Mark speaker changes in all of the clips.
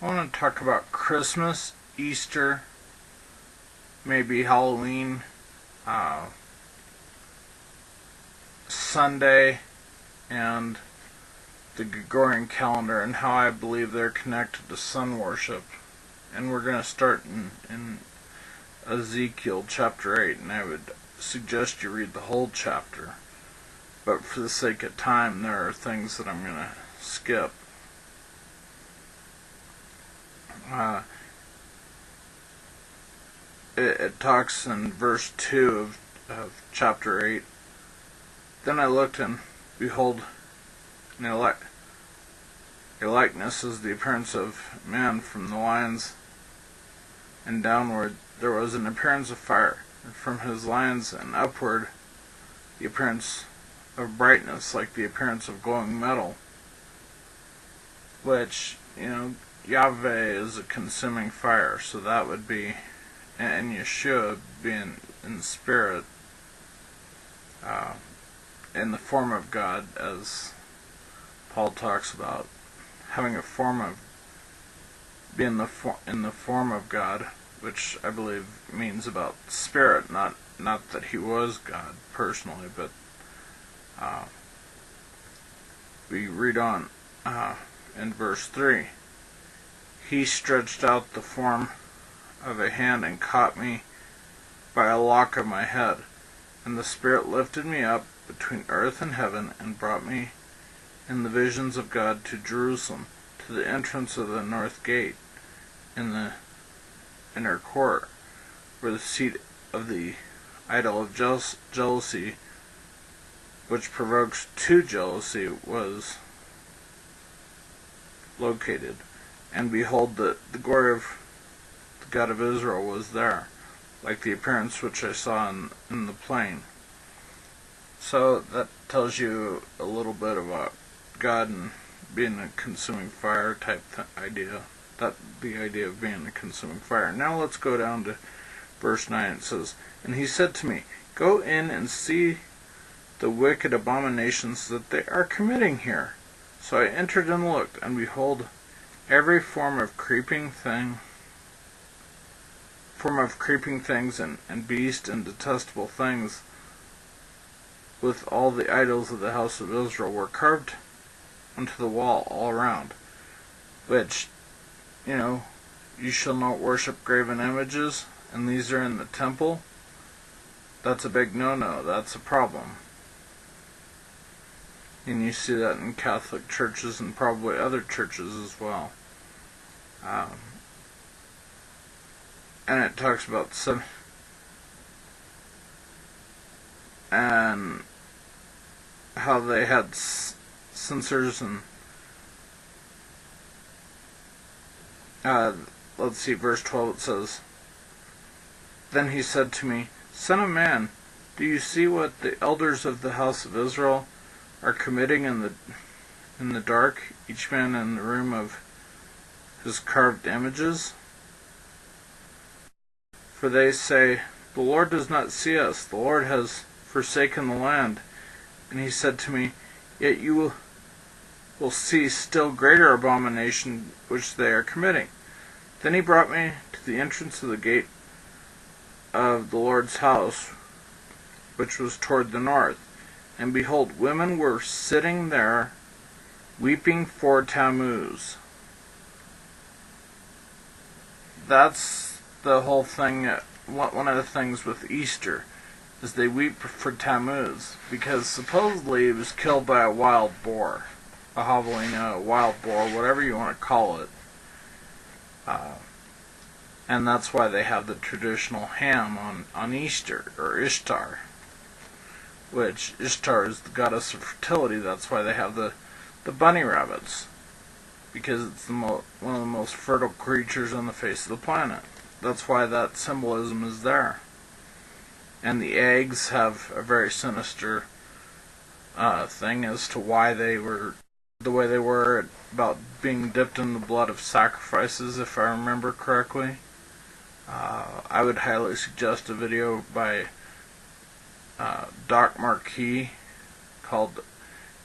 Speaker 1: I want to talk about Christmas, Easter, maybe Halloween, uh, Sunday, and the Gregorian Calendar, and how I believe they're connected to sun worship. And we're going to start in Ezekiel chapter 8, and I would suggest you read the whole chapter. But for the sake of time, there are things that I'm going to skip. It talks in verse 2 of chapter 8. Then I looked, and behold, a likeness as the appearance of man from the lions and downward. There was an appearance of fire, and from his lions and upward the appearance of brightness, like the appearance of glowing metal, which, Yahweh is a consuming fire, so that would be, and Yeshua being in spirit, in the form of God, as Paul talks about having a form of, being in the form of God, which I believe means about spirit, not that he was God personally, but we read on in verse 3. He stretched out the form of a hand and caught me by a lock of my head, and the Spirit lifted me up between earth and heaven and brought me in the visions of God to Jerusalem, to the entrance of the north gate, in the inner court, where the seat of the idol of jealousy, which provokes to jealousy, was located. And behold, the glory of the God of Israel was there, like the appearance which I saw in the plain. So that tells you a little bit about God and being a consuming fire type idea. The idea of being a consuming fire. Now let's go down to verse 9. It says, And he said to me, Go in and see the wicked abominations that they are committing here. So I entered and looked, and behold, every form of creeping things and beast and detestable things, with all the idols of the house of Israel, were carved onto the wall all around, which, you shall not worship graven images, and these are in the temple. That's a big no-no. That's a problem. And you see that in Catholic churches and probably other churches as well. And it talks about and how they had censers and let's see, verse 12, it says, Then he said to me, Son of man, do you see what the elders of the house of Israel are committing in the dark, each man in the room of his carved images? For they say, The Lord does not see us, the Lord has forsaken the land. And he said to me, Yet you will see still greater abomination which they are committing. Then he brought me to the entrance of the gate of the Lord's house, which was toward the north. And behold, women were sitting there, weeping for Tammuz. That's the whole thing. One of the things with Easter is they weep for Tammuz, because supposedly it was killed by a wild boar, a javelina, a wild boar, whatever you want to call it. And that's why they have the traditional ham on Easter, or Ishtar, which Ishtar is the goddess of fertility. That's why they have the bunny rabbits, because it's one of the most fertile creatures on the face of the planet. That's why that symbolism is there. And the eggs have a very sinister thing as to why they were the way they were, about being dipped in the blood of sacrifices, if I remember correctly. I would highly suggest a video by Doc Marquis called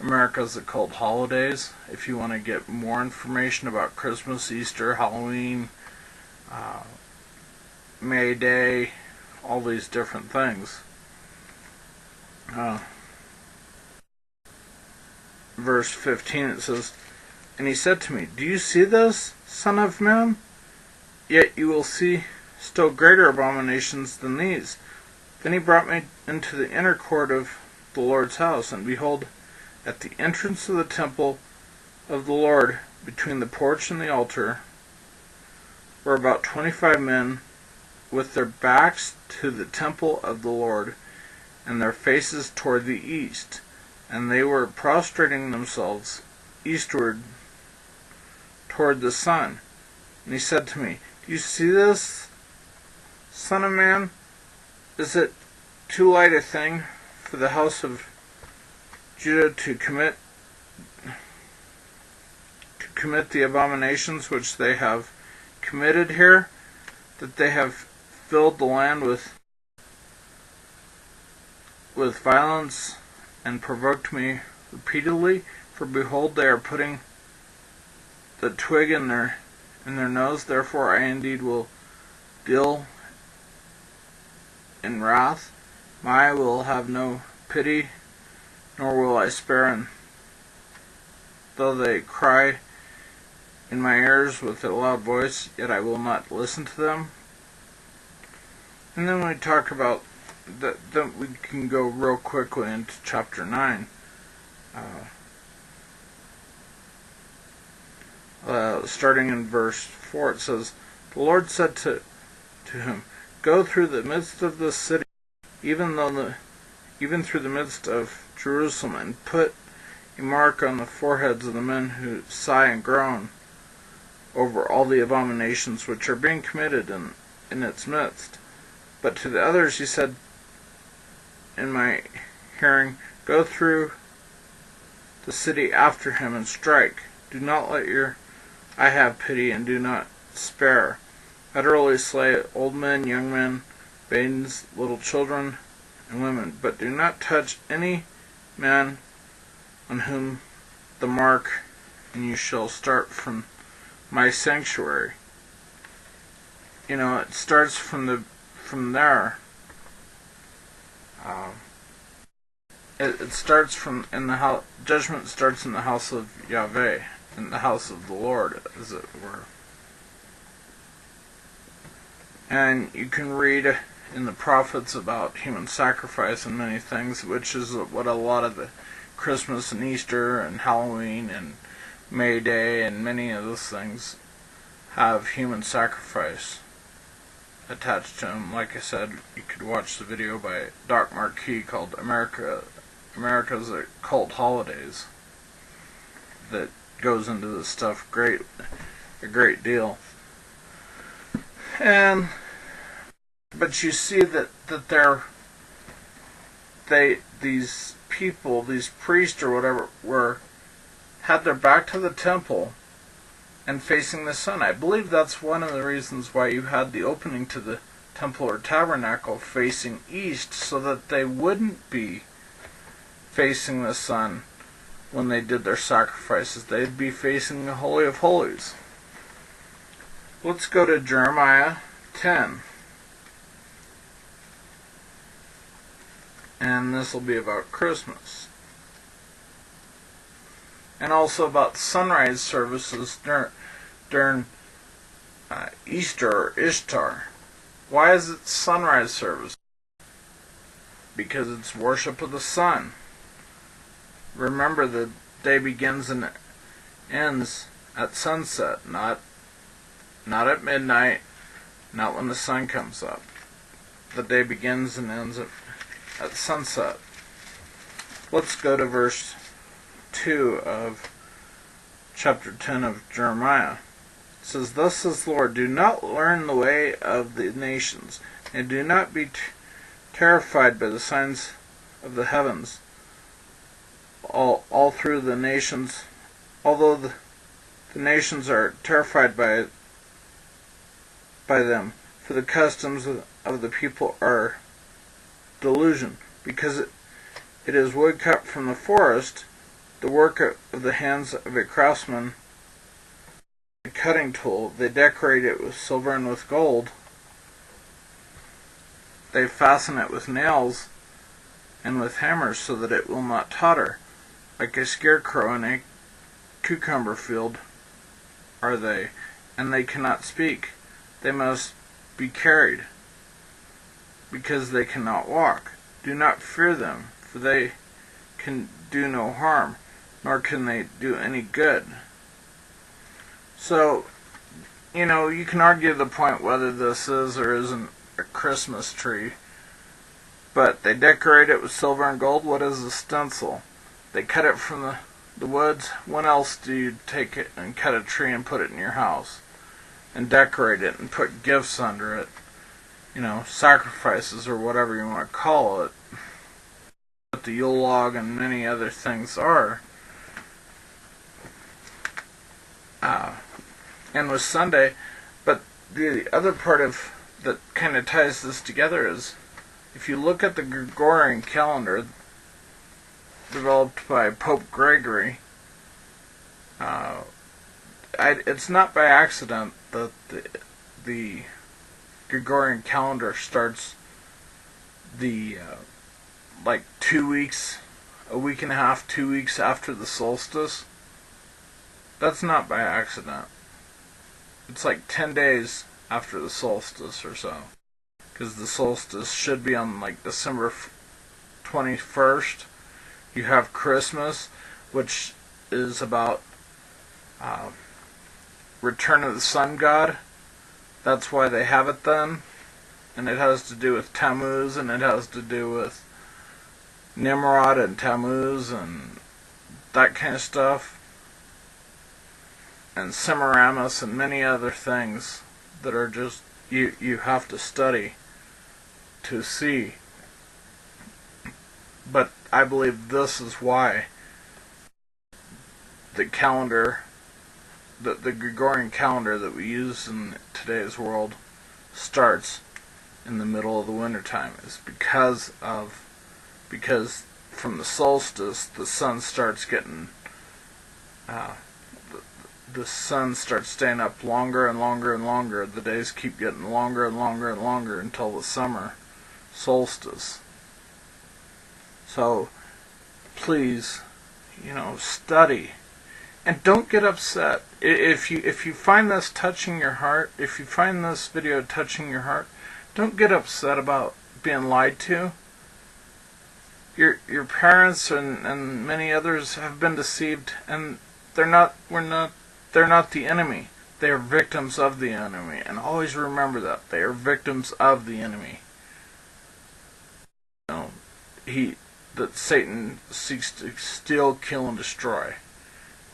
Speaker 1: America's Occult Holidays. If you want to get more information about Christmas, Easter, Halloween, May Day, all these different things. Verse 15, it says, "And he said to me, Do you see this, son of man? Yet you will see still greater abominations than these." Then he brought me into the inner court of the Lord's house, and behold, at the entrance of the temple of the Lord, between the porch and the altar, were about 25 men with their backs to the temple of the Lord, and their faces toward the east. And they were prostrating themselves eastward toward the sun. And he said to me, Do you see this, son of man? Is it too light a thing for the house of Judah to commit the abominations which they have committed here, that they have filled the land with violence and provoked me repeatedly? For behold, they are putting the twig in their nose. Therefore I indeed will deal in wrath. I will have no pity, nor will I spare. And though they cry in my ears with a loud voice, yet I will not listen to them. And then we talk about that. Then we can go real quickly into chapter 9. Starting in verse 4, it says, The Lord said to him, Go through the midst of the city, even through the midst of Jerusalem, and put a mark on the foreheads of the men who sigh and groan over all the abominations which are being committed in its midst. But to the others he said in my hearing, Go through the city after him and strike. Do not let your eye have pity, and do not spare. Utterly slay old men, young men, maidens, little children, and women. But do not touch any man on whom the mark, and you shall start from my sanctuary. You know, it starts from there. It starts from in the house. Judgment starts in the house of Yahweh, in the house of the Lord, as it were. And you can read in the prophets about human sacrifice and many things, which is what a lot of the Christmas and Easter and Halloween and May Day and many of those things have human sacrifice attached to them. Like I said, you could watch the video by Doc Marquis called America's Occult Holidays that goes into this stuff a great deal. But you see that these people, these priests or whatever, had their back to the temple and facing the sun. I believe that's one of the reasons why you had the opening to the temple or tabernacle facing east, so that they wouldn't be facing the sun when they did their sacrifices. They'd be facing the Holy of Holies. Let's go to Jeremiah 10. And this will be about Christmas. And also about sunrise services during Easter or Ishtar. Why is it sunrise service? Because it's worship of the sun. Remember, the day begins and ends at sunset, not at midnight, not when the sun comes up. The day begins and ends at sunset. Let's go to verse 2 of chapter 10 of Jeremiah. It says, Thus says the Lord, Do not learn the way of the nations, and do not be terrified by the signs of the heavens. All through the nations, although the nations are terrified by them, for the customs of the people are delusion, because it is wood cut from the forest, the work of the hands of a craftsman, a cutting tool. They decorate it with silver and with gold. They fasten it with nails and with hammers so that it will not totter. Like a scarecrow in a cucumber field are they, and they cannot speak. They must be carried, because they cannot walk. Do not fear them, for they can do no harm, nor can they do any good. So, you can argue the point whether this is or isn't a Christmas tree, but they decorate it with silver and gold. What is a stencil? They cut it from the woods. When else do you take it and cut a tree and put it in your house and decorate it and put gifts under it? Sacrifices or whatever you want to call it. But the Yule log and many other things are. And with Sunday, but the other part of that kind of ties this together is, if you look at the Gregorian Calendar developed by Pope Gregory, it's not by accident that the Gregorian Calendar starts like 2 weeks, a week and a half, 2 weeks after the solstice. That's not by accident. It's like 10 days after the solstice or so, because the solstice should be on like December 21st. You have Christmas, which is about return of the sun god. That's why they have it then. And it has to do with Tammuz, and it has to do with Nimrod and Tammuz and that kind of stuff. And Semiramis and many other things that are just, you have to study to see. But I believe this is why the calendar, the Gregorian calendar that we use in today's world, starts in the middle of the wintertime, is because from the solstice the sun starts getting the sun starts staying up longer and longer and longer. The days keep getting longer and longer and longer until the summer solstice. So please, study, and don't get upset if you find this touching your heart. If you find this video touching your heart, don't get upset about being lied to. Your parents and many others have been deceived, and they're not the enemy. They are victims of the enemy, and always remember that they are victims of the enemy. That Satan seeks to steal, kill, and destroy.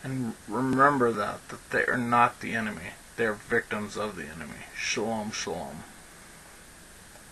Speaker 1: And remember that they are not the enemy. They are victims of the enemy. Shalom, shalom.